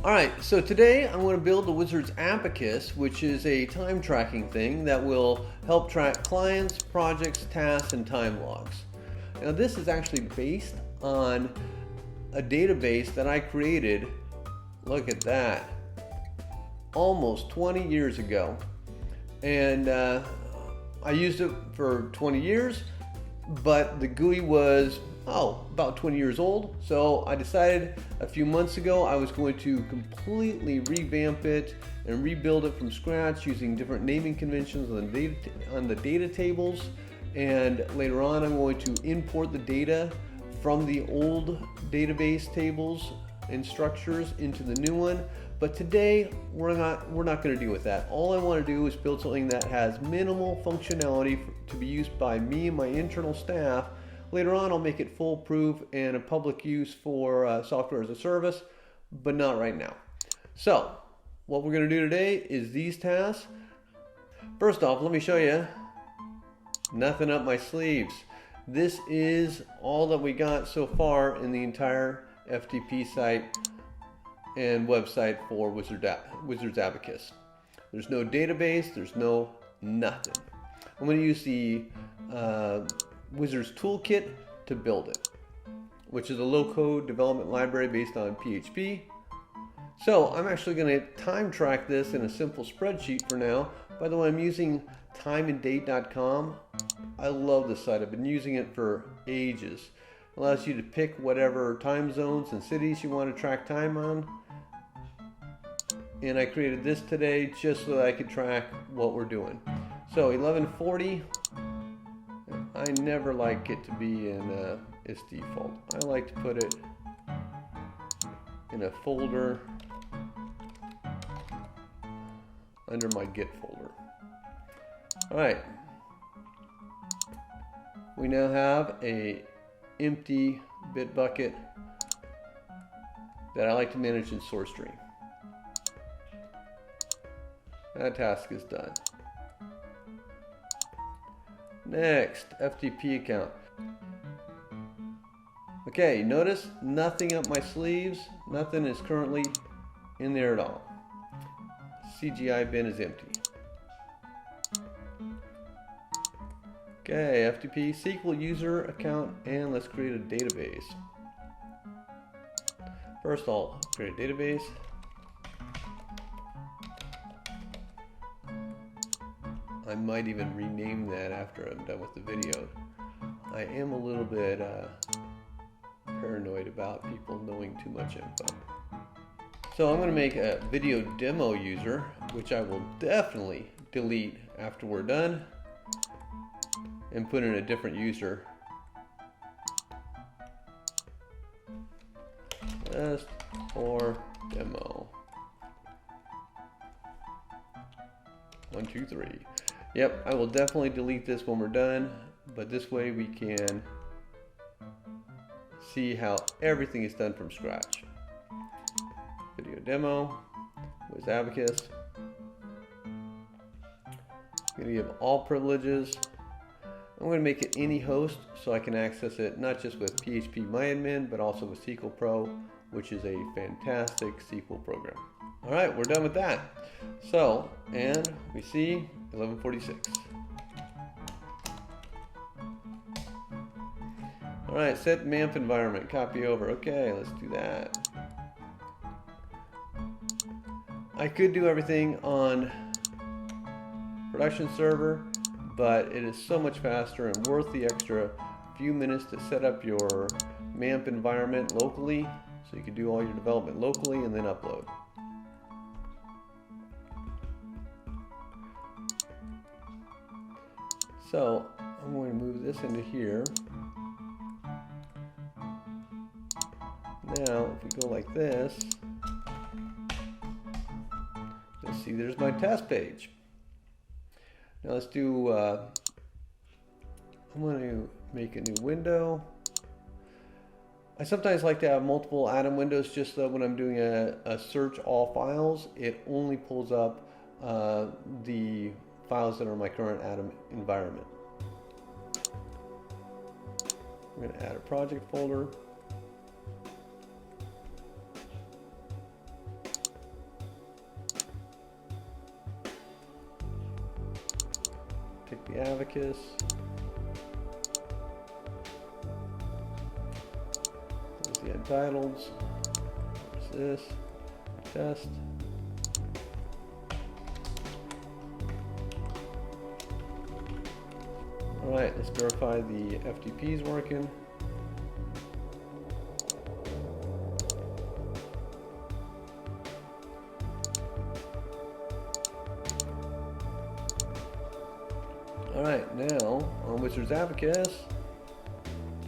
Alright, so today I'm going to build the Wizards Abacus, which is a time tracking thing that will help track clients, projects, tasks, and time logs. Now this is actually based on a database that I created, look at that, almost 20 years ago. And I used it for 20 years, but the GUI was about 20 years old. So I decided a few months ago I was going to completely revamp it and rebuild it from scratch using different naming conventions on the data tables. And later on I'm going to import the data from the old database tables and structures into the new one. But today we're not going to deal with that. All I want to do is build something that has minimal functionality to be used by me and my internal staff. Later on, I'll make it foolproof and a public use for software as a service, but not right now. So, what we're going to do today is these tasks. First off, let me show you nothing up my sleeves. This is all that we got so far in the entire FTP site and website for Wizards Abacus. There's no database, there's no nothing. I'm going to use the Wizards Toolkit to build it, which is a low-code development library based on PHP. So I'm actually going to time track this in a simple spreadsheet for now. By the way, I'm using timeanddate.com. I love this site. I've been using it for ages. It allows you to pick whatever time zones and cities you want to track time on. And I created this today just so that I could track what we're doing. So 1140. I never like it to be in its default. I like to put it in a folder under my Git folder. Alright. We now have a empty bit bucket that I like to manage in SourceStream. That task is done. Next, FTP account. Okay, notice nothing up my sleeves. Nothing is currently in there at all. CGI bin is empty. Okay, FTP SQL user account, and let's create a database. First I'll create a database. I might even rename that after I'm done with the video. I am a little bit paranoid about people knowing too much info. So I'm going to make a video demo user, which I will definitely delete after we're done, and put in a different user. Just for demo. 1, 2, 3. Yep, I will definitely delete this when we're done, but this way we can see how everything is done from scratch. Video demo with Abacus. I'm going to give all privileges. I'm going to make it any host so I can access it not just with phpMyAdmin, but also with SQL Pro, which is a fantastic SQL program. All right, we're done with that. So, and we see 1146. All right, set MAMP environment, copy over. Okay, let's do that. I could do everything on production server, but it is so much faster and worth the extra few minutes to set up your MAMP environment locally, so you can do all your development locally and then upload. So I'm going to move this into here. Now, if we go like this, you'll see there's my test page. Now let's do, I'm going to make a new window. I sometimes like to have multiple Atom windows just so when I'm doing a search all files, it only pulls up the files that are in my current Atom environment. I'm going to add a project folder. the abacus. There's the entitles. There's this. Test. Alright, let's verify the FTP is working. Alright, now on Wizards Abacus,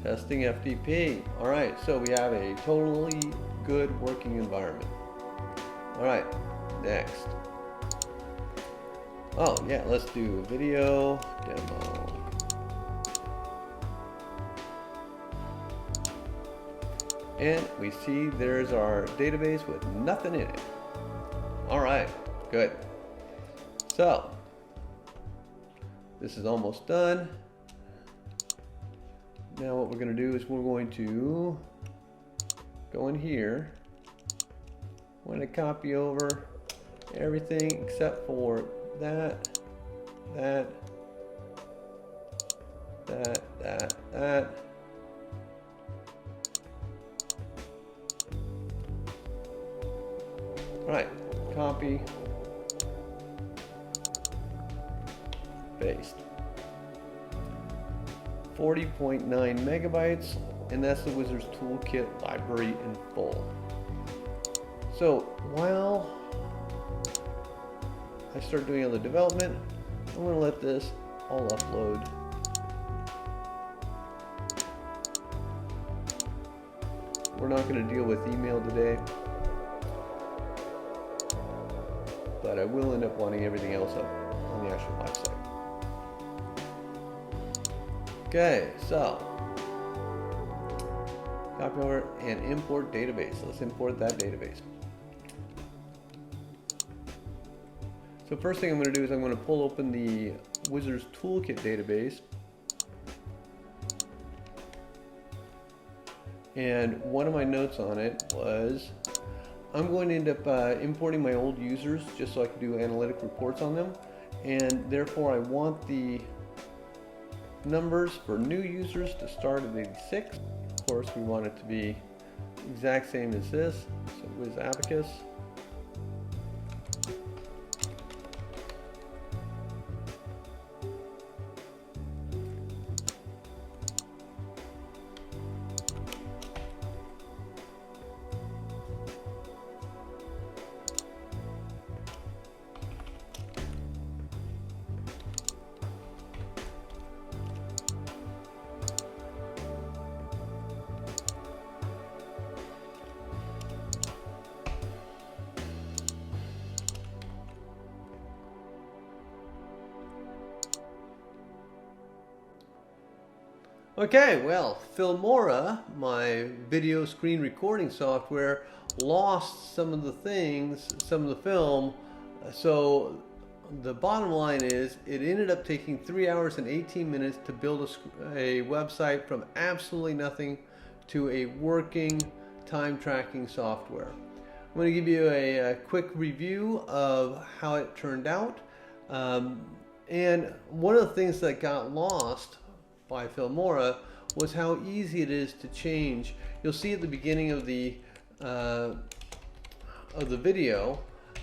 testing FTP. Alright, so we have a totally good working environment. Alright, next. Oh yeah, let's do video demo. And we see there's our database with nothing in it. Alright, good. So, this is almost done. Now what we're going to do is we're going to go in here. We're going to copy over everything except for that. Alright, copy, paste. 40.9 megabytes, and that's the Wizards Toolkit library in full. So while I start doing all the development, I'm going to let this all upload. We're not going to deal with email today, but I will end up wanting everything else up on the actual live site. Okay, so copy over and import database. Let's import that database. So first thing I'm going to do is I'm going to pull open the Wizards Toolkit database. And one of my notes on it was I'm going to end up importing my old users just so I can do analytic reports on them, and therefore I want the numbers for new users to start at 86. Of course, we want it to be exact same as this, so Wiz Abacus. Okay, well, Filmora, my video screen recording software, lost some of the things, some of the film. So the bottom line is it ended up taking 3 hours and 18 minutes to build a website from absolutely nothing to a working time tracking software. I'm going to give you a quick review of how it turned out. And one of the things that got lost by Filmora was how easy it is to change. You'll see at the beginning of the video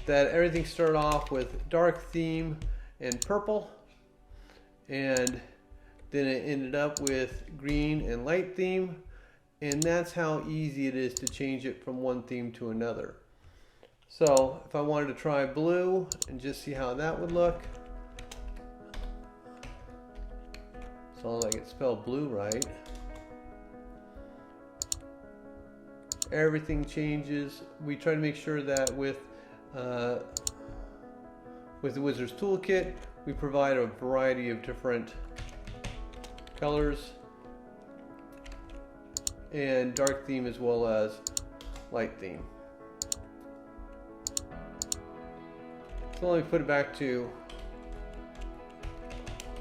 that everything started off with dark theme and purple, and then it ended up with green and light theme, and that's how easy it is to change it from one theme to another. So if I wanted to try blue and just see how that would look, as long as I get spelled blue right, everything changes. We try to make sure that with the Wizards Toolkit, we provide a variety of different colors and dark theme as well as light theme. So let me put it back to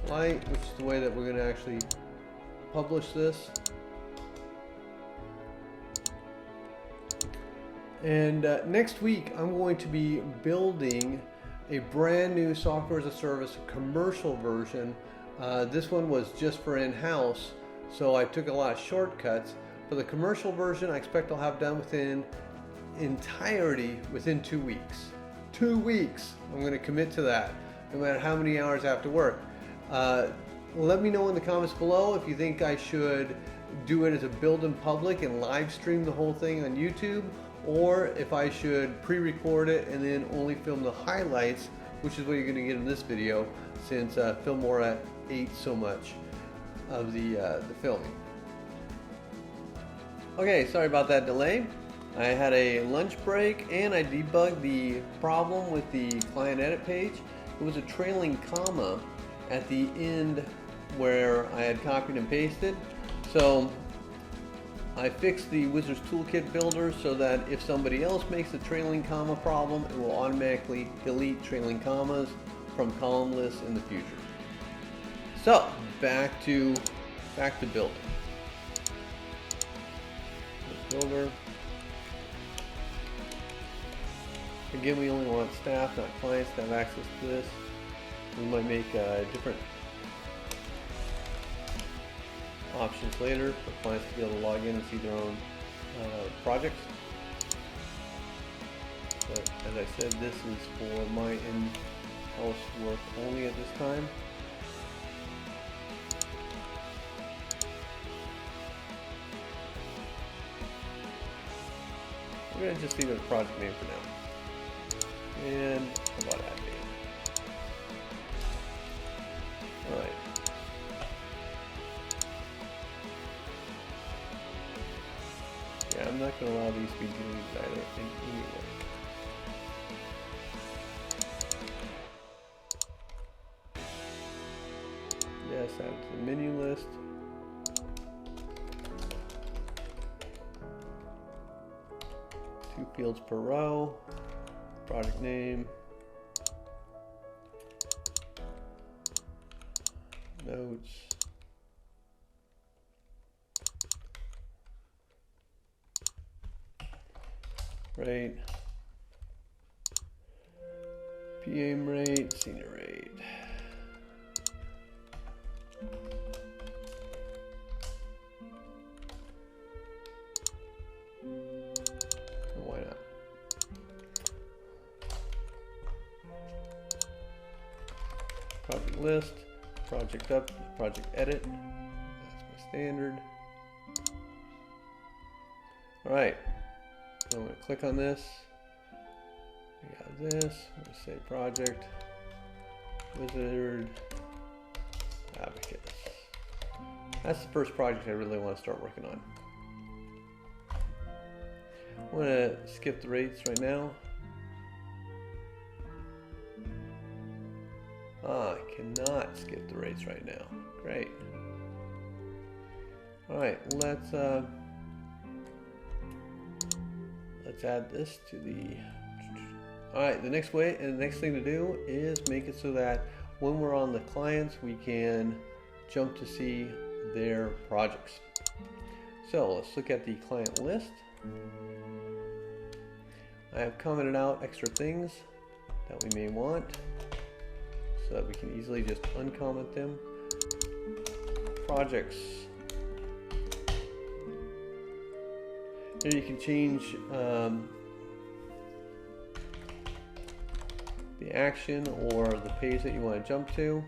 light, which is the way that we're going to actually publish this. And next week I'm going to be building a brand new software as a service commercial version This one was just for in-house, so I took a lot of shortcuts. For the commercial version, I expect I'll have done within 2 weeks. 2 weeks! I'm going to commit to that, no matter how many hours I have to work. Let me know in the comments below if you think I should do it as a build in public and live stream the whole thing on YouTube, or if I should pre-record it and then only film the highlights, which is what you're going to get in this video, since Filmora ate so much of the filming. Okay, sorry about that delay. I had a lunch break and I debugged the problem with the client edit page. It was a trailing comma at the end where I had copied and pasted. So I fixed the Wizards Toolkit builder so that if somebody else makes a trailing comma problem, it will automatically delete trailing commas from column lists in the future. So back to building. Builder. Again, we only want staff, not clients, to have access to this. We might make different options later for clients to be able to log in and see their own projects. But as I said, this is for my in-house work only at this time. We're going to just leave it a project name for now. And how about add name? Alright. Yeah, I'm not going to allow these to be deleted either in any way. Yes, add to the menu list. Two fields per row, project name, notes, rate, PM rate, senior rate. Why not? Project list, project up, project edit. That's my standard. All right. I'm going to click on this. We got this. I'm going to say project Wizard Abacus. That's the first project I really want to start working on. I'm going to skip the rates right now. I cannot skip the rates right now. Great. All right, let's add this to the. All right, the next thing to do is make it so that when we're on the clients, we can jump to see their projects. So let's look at the client list. I have commented out extra things that we may want so that we can easily just uncomment them. Projects. Here you can change the action or the page that you want to jump to,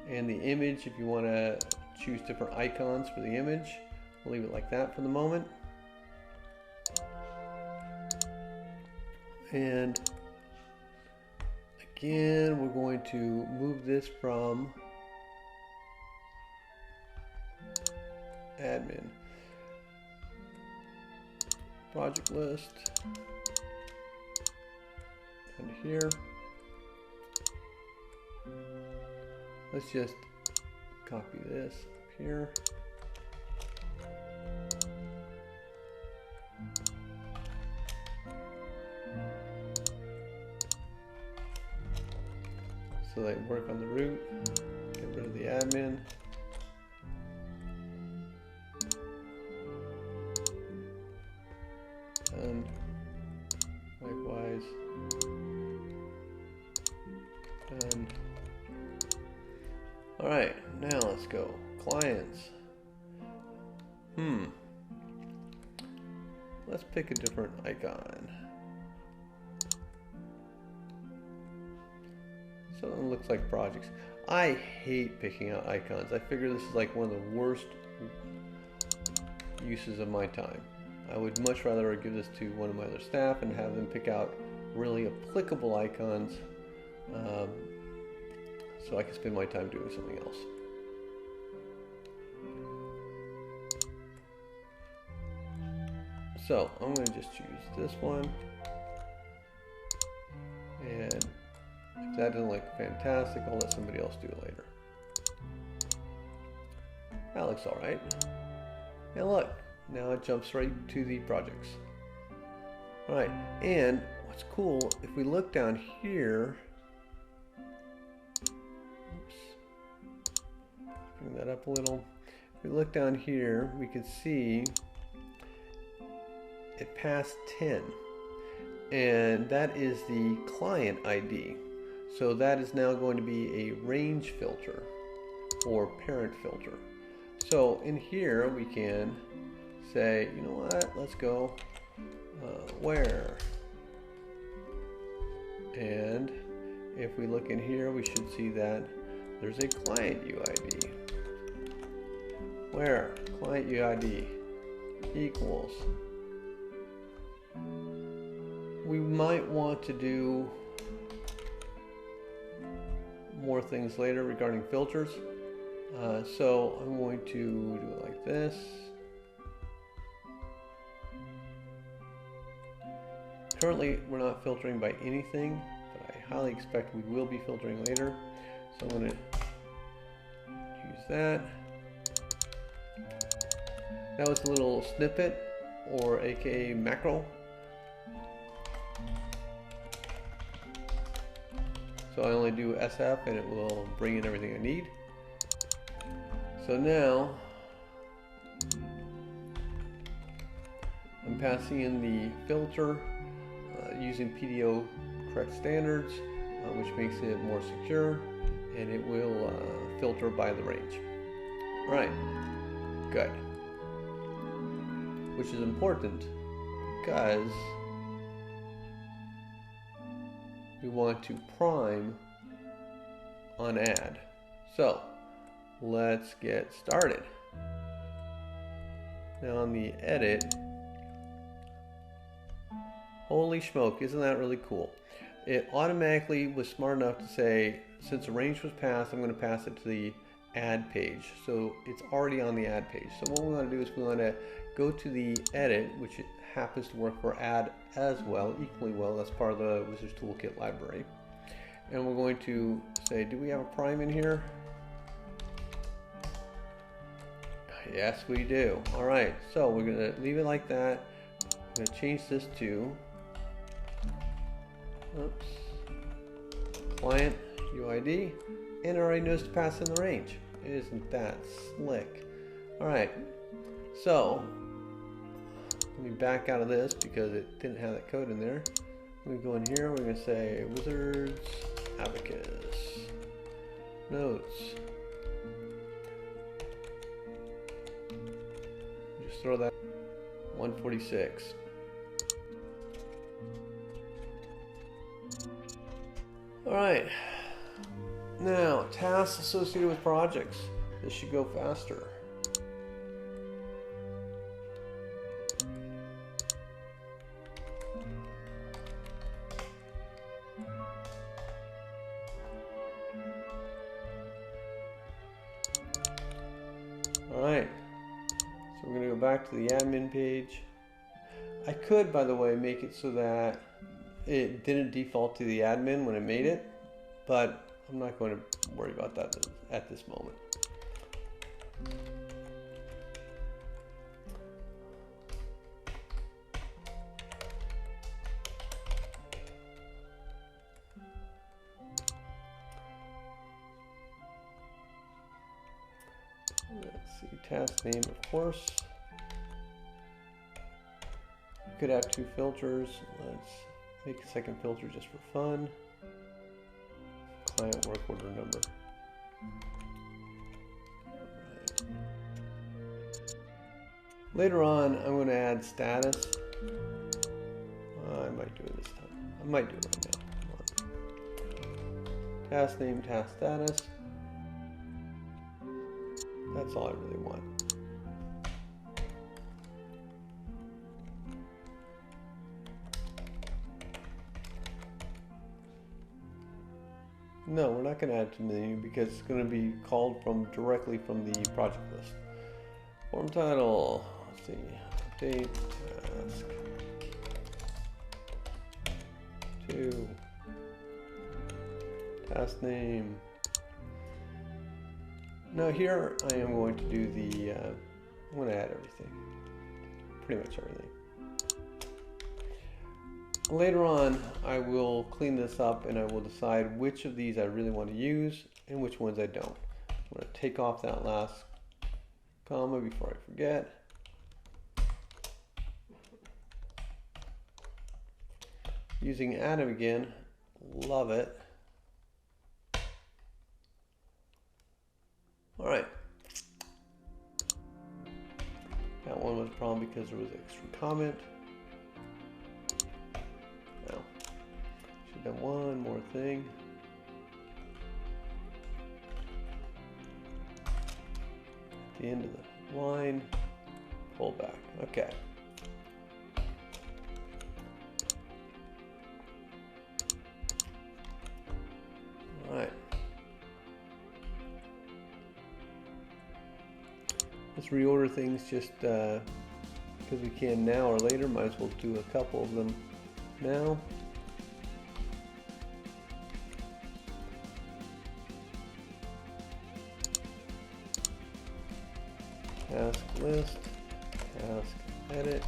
and the image if you want to choose different icons for the image. We'll leave it like that for the moment. And again, we're going to move this from admin, project list, and here. Let's just copy this up here. So they work on the root, get rid of the admin. And likewise, and All right, now let's go. Clients. Let's pick a different icon. Something that looks like projects. I hate picking out icons. I figure this is like one of the worst uses of my time. I would much rather give this to one of my other staff and have them pick out really applicable icons so I can spend my time doing something else. So I'm going to just choose this one, and if that doesn't look fantastic, I'll let somebody else do it later. That looks all right. And look, now it jumps right to the projects. All right, and what's cool, if we look down here, oops, bring that up a little. If we look down here, we can see it passed 10, and that is the client ID. So that is now going to be a range filter or parent filter. So in here we can say, you know what, let's go where, and if we look in here we should see that there's a client UID. Where client UID equals, we might want to do more things later regarding filters. So I'm going to do it like this. Currently, we're not filtering by anything, but I highly expect we will be filtering later. So I'm going to use that. That was a little snippet, or aka macro. So I only do SF and it will bring in everything I need. So now I'm passing in the filter using PDO correct standards, which makes it more secure, and it will filter by the range. All right, good. Which is important because we want to prime on add. So let's get started. Now on the edit, holy smoke, isn't that really cool? It automatically was smart enough to say, since the range was passed, I'm going to pass it to the add page. So it's already on the add page. So what we want to do is we want to go to the edit, which happens to work for add as well, equally well. That's part of the Wizards Toolkit library. And we're going to say, do we have a prime in here? Yes, we do. All right, so we're going to leave it like that. I'm going to change this to client UID, and it already knows to pass in the range. Isn't that slick? All right, so let me back out of this because it didn't have that code in there. We go in here, we're going to say Wizards Abacus notes. Just throw that 146. All right, now tasks associated with projects. This should go faster. All right, so we're going to go back to the admin page. I could, by the way, make it so that it didn't default to the admin when it made it, but I'm not going to worry about that at this moment. Let's see, task name, of course. You could have two filters. Let's make a second filter just for fun. Client work order number. Later on, I'm going to add status. I might do it this time. I might do it right now. Come on. Task name, task status. That's all I really want. No, we're not going to add to the menu because it's going to be called directly from the project list. Form title, let's see, update, task, 2, task name. Now here I am going to do the, I'm going to add everything, pretty much everything. Later on, I will clean this up and I will decide which of these I really want to use and which ones I don't. I'm going to take off that last comma before I forget. Using Atom again, love it. All right. That one was a problem because there was an extra comment. Now, should have done one more thing. At the end of the line, pull back. Okay. All right. Let's reorder things just because we can now or later. Might as well do a couple of them now. Task list, task edit.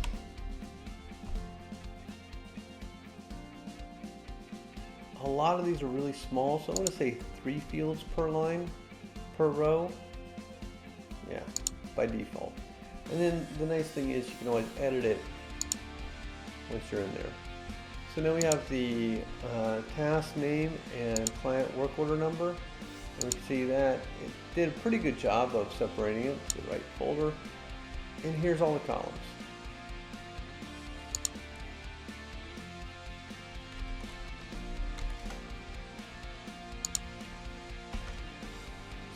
A lot of these are really small, so I'm going to say 3 fields per line, per row. Yeah, by default. And then the nice thing is you can always edit it once you're in there. So now we have the task name and client work order number. And we can see that it did a pretty good job of separating it to the right folder. And here's all the columns.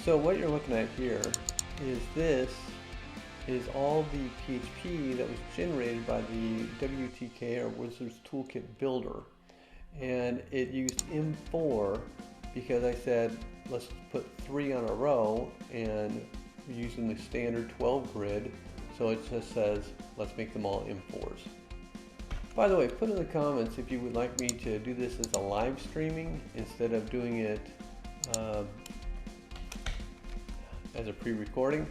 So what you're looking at here is this is all the PHP that was generated by the WTK or Wizards Toolkit Builder. And it used M4 because I said let's put 3 on a row, and using the standard 12 grid, so it just says let's make them all M4s. By the way, put in the comments if you would like me to do this as a live streaming instead of doing it as a pre-recording.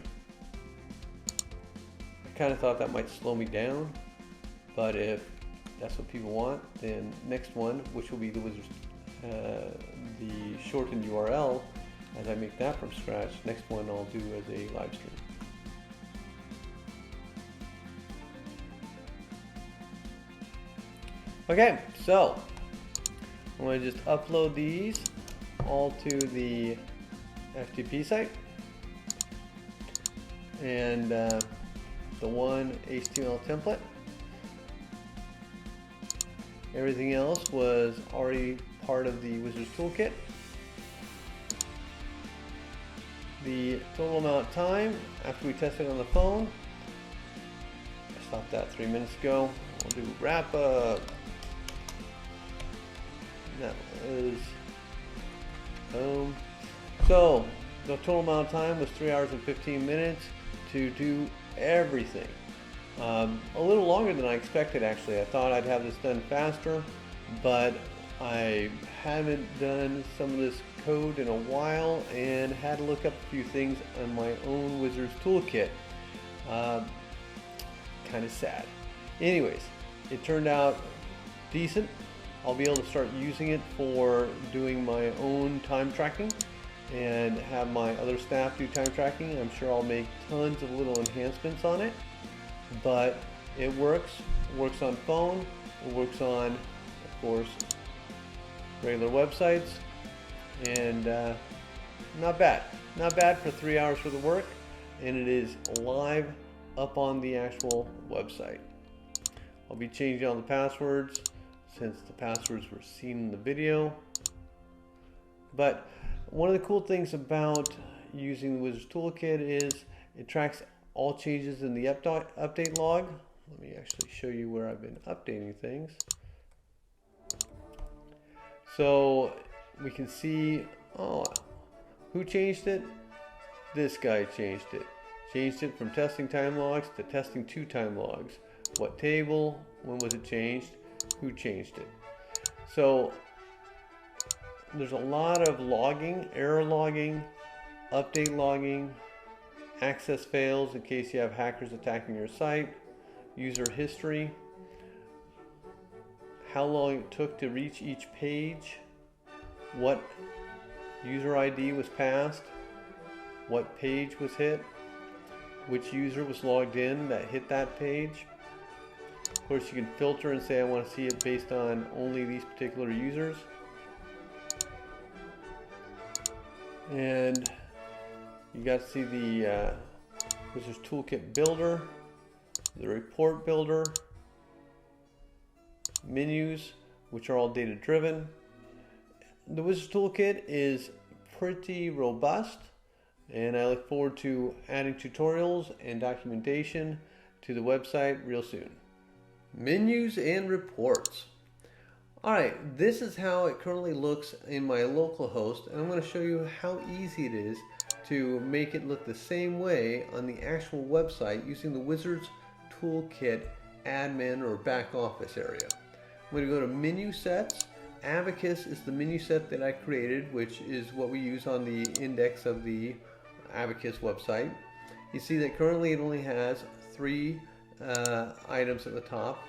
I kind of thought that might slow me down, but if that's what people want, then next one, which will be the Wizards, the shortened URL, as I make that from scratch, next one I'll do as a live stream. Okay, so I'm going to just upload these all to the FTP site, and the one HTML template. Everything else was already part of the Wizards Toolkit. The total amount of time after we tested on the phone, I stopped that 3 minutes ago. We'll do wrap up. That is boom. So the total amount of time was 3 hours and 15 minutes to do everything. A little longer than I expected, actually. I thought I'd have this done faster, but I haven't done some of this code in a while and had to look up a few things on my own Wizards Toolkit. Kind of sad. Anyways, it turned out decent. I'll be able to start using it for doing my own time tracking and have my other staff do time tracking. I'm sure I'll make tons of little enhancements on it, but it works. It works on phone. It works on, of course, regular websites, and not bad. Not bad for 3 hours worth of work, and it is live up on the actual website. I'll be changing all the passwords since the passwords were seen in the video. But one of the cool things about using the Wizards Toolkit is it tracks all changes in the update log. Let me actually show you where I've been updating things. So we can see, oh, who changed it? This guy changed it. Changed it from testing time logs to testing 2 time logs. What table? When was it changed? Who changed it? So there's a lot of logging, error logging, update logging, access fails in case you have hackers attacking your site, user history, how long it took to reach each page, what user ID was passed, what page was hit, which user was logged in that hit that page. Of course, you can filter and say I want to see it based on only these particular users. And you got to see the Wizards Toolkit Builder, the Report Builder, menus, which are all data driven. The Wizards Toolkit is pretty robust, and I look forward to adding tutorials and documentation to the website real soon. Menus and reports. Alright, this is how it currently looks in my local host, and I'm going to show you how easy it is to make it look the same way on the actual website using the Wizards Toolkit admin or back office area. I'm going to go to menu sets. Abacus is the menu set that I created, which is what we use on the index of the Abacus website. You see that currently it only has 3 items at the top: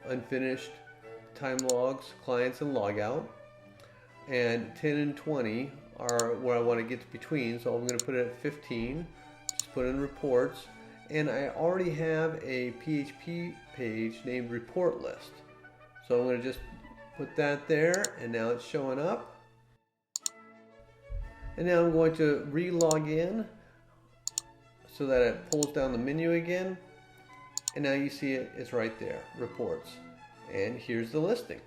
unfinished, time logs, clients, and logout. And 10 and 20 are where I want to get to between, so I'm going to put it at 15. Just put in reports, and I already have a PHP page named report list. So I'm going to just put that there, and now it's showing up. And now I'm going to re-log in so that it pulls down the menu again. And now you see it's right there, reports. And here's the listing.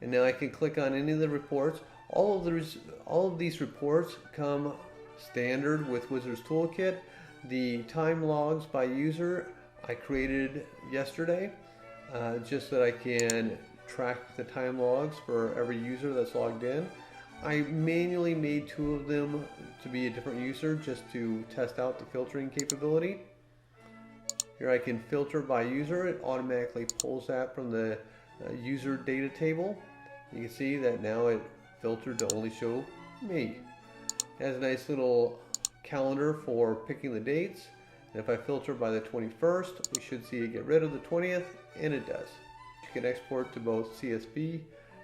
And now I can click on any of the reports. All of these reports come standard with Wizards Toolkit. The time logs by user I created yesterday, just so that I can track the time logs for every user that's logged in. I manually made 2 of them to be a different user just to test out the filtering capability. Here I can filter by user. It automatically pulls that from the user data table. You can see that now it filtered to only show me. It has a nice little calendar for picking the dates. And if I filter by the 21st, we should see it get rid of the 20th, and it does. You can export to both CSV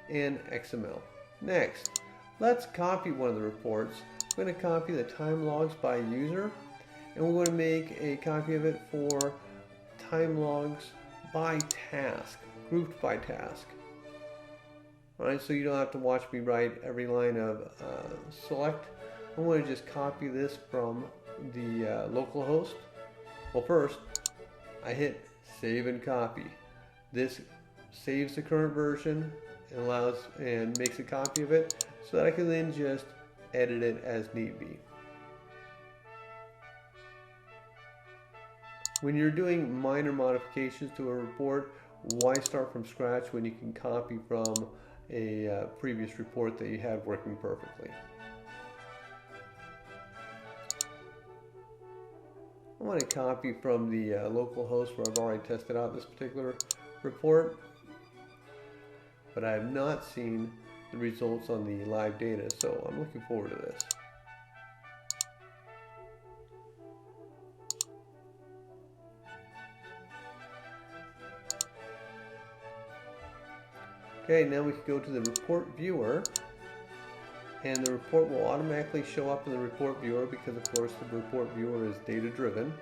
and XML. Next, let's copy one of the reports. I'm going to copy the time logs by user, and we're going to make a copy of it for time logs by task, grouped by task. Alright, so you don't have to watch me write every line of select. I'm going to just copy this from the local host. Well, first, I hit save and copy. This saves the current version and makes a copy of it so that I can then just edit it as need be. When you're doing minor modifications to a report, why start from scratch when you can copy from a previous report that you had working perfectly? I want to copy from the local host where I've already tested out this particular report, but I have not seen the results on the live data, so I'm looking forward to this. Okay, now we can go to the report viewer, and the report will automatically show up in the report viewer because of course the report viewer is data driven.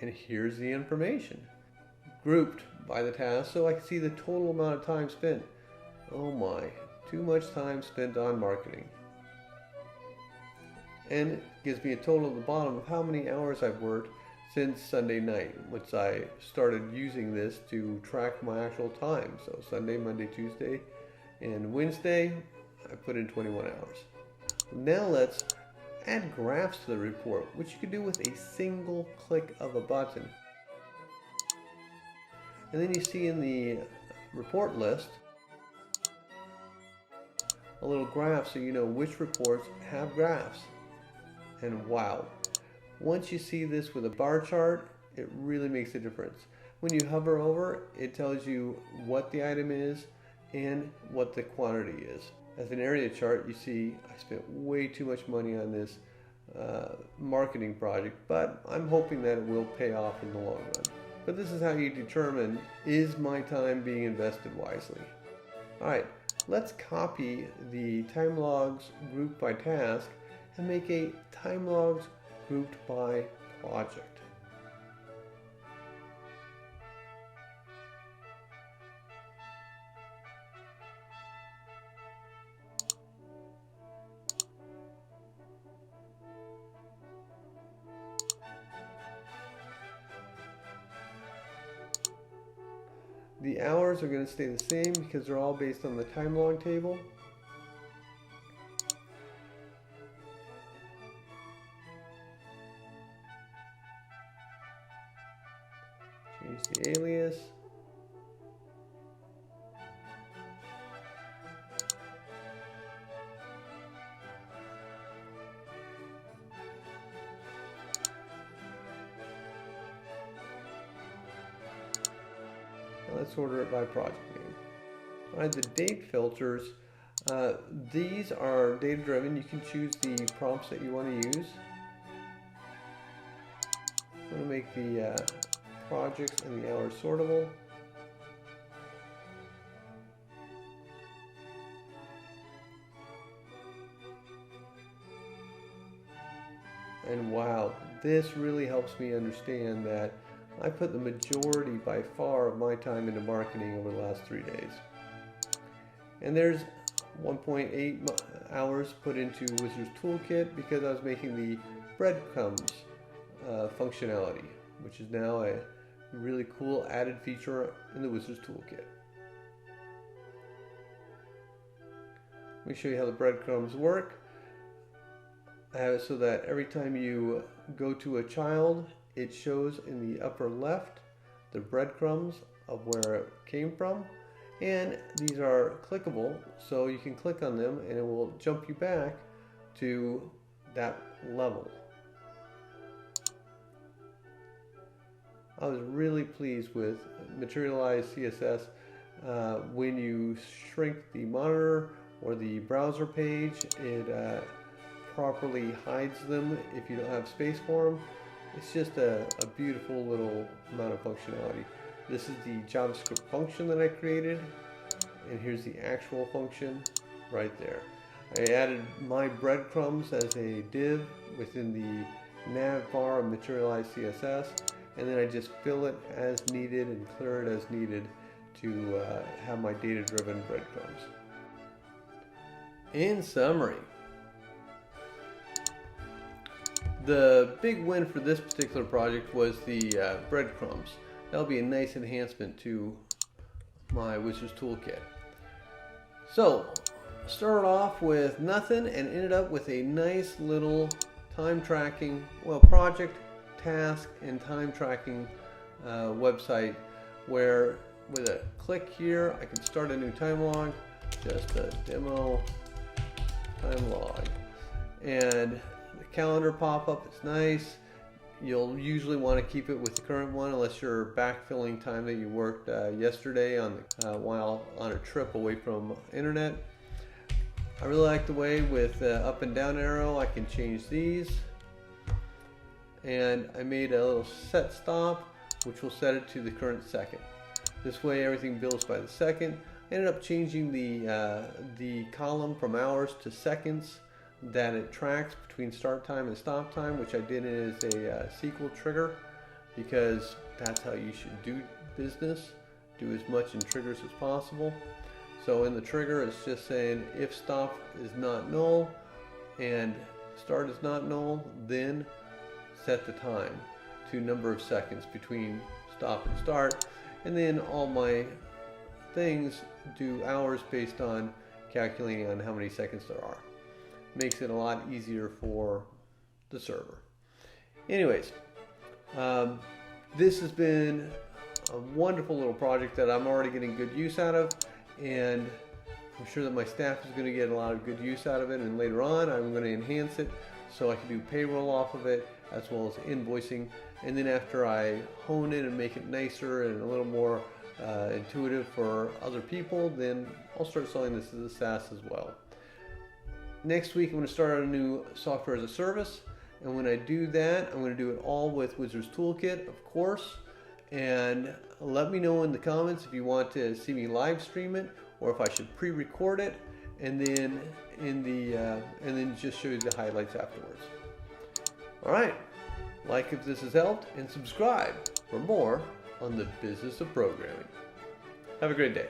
And here's the information grouped by the task, so I can see the total amount of time spent. Oh my, too much time spent on marketing. And it gives me a total at the bottom of how many hours I've worked since Sunday night, once I started using this to track my actual time. So Sunday, Monday, Tuesday, and Wednesday, I put in 21 hours. Now let's add graphs to the report, which you can do with a single click of a button. And then you see in the report list a little graph so you know which reports have graphs. And wow, once you see this with a bar chart, it really makes a difference. When you hover over, it tells you what the item is and what the quantity is. As an area chart, you see I spent way too much money on this marketing project, but I'm hoping that it will pay off in the long run. But this is how you determine, is my time being invested wisely? Alright, let's copy the time logs grouped by task and make a time logs grouped by project. The hours are going to stay the same because they're all based on the time log table. Change the alias. Let's order it by project name. Alright, the date filters, these are data driven. You can choose the prompts that you want to use. I'm going to make the projects and the hours sortable. And wow, this really helps me understand that I put the majority by far of my time into marketing over the last 3 days. And there's 1.8 hours put into Wizards Toolkit because I was making the breadcrumbs functionality, which is now a really cool added feature in the Wizards Toolkit. Let me show you how the breadcrumbs work. I have it so that every time you go to a child, it shows in the upper left the breadcrumbs of where it came from, and these are clickable, so you can click on them and it will jump you back to that level. I was really pleased with MaterializeCSS when you shrink the monitor or the browser page, it properly hides them if you don't have space for them. It's just a beautiful little amount of functionality. This is the JavaScript function that I created, and here's the actual function right there. I added my breadcrumbs as a div within the nav bar of MaterializeCSS, and then I just fill it as needed and clear it as needed to have my data-driven breadcrumbs. In summary, the big win for this particular project was the breadcrumbs. That'll be a nice enhancement to my Wizards Toolkit. So, started off with nothing and ended up with a nice little time tracking, well, project, task, and time tracking website where with a click here I can start a new time log, just a demo time log, and the calendar pop-up is nice. You'll usually want to keep it with the current one unless you're backfilling time that you worked yesterday on the, while on a trip away from internet. I really like the way with up and down arrow I can change these, and I made a little set stop which will set it to the current second. This way everything builds by the second. I ended up changing the column from hours to seconds that it tracks between start time and stop time, which I did as a SQL Trigger because that's how you should do business. Do as much in triggers as possible. So in the trigger it's just saying if stop is not null and start is not null, then set the time do number of seconds between stop and start, and then all my things do hours based on calculating on how many seconds there are. Makes it a lot easier for the server. Anyways, this has been a wonderful little project that I'm already getting good use out of, and I'm sure that my staff is going to get a lot of good use out of it, and later on I'm going to enhance it so I can do payroll off of it as well as invoicing. And then after I hone it and make it nicer and a little more intuitive for other people, then I'll start selling this as a SaaS as well. Next week I'm going to start a new software as a service, and when I do that I'm going to do it all with Wizards Toolkit, of course. And let me know in the comments if you want to see me live stream it or if I should pre-record it, and then just show you the highlights afterwards. Alright, like if this has helped, and subscribe for more on the business of programming. Have a great day.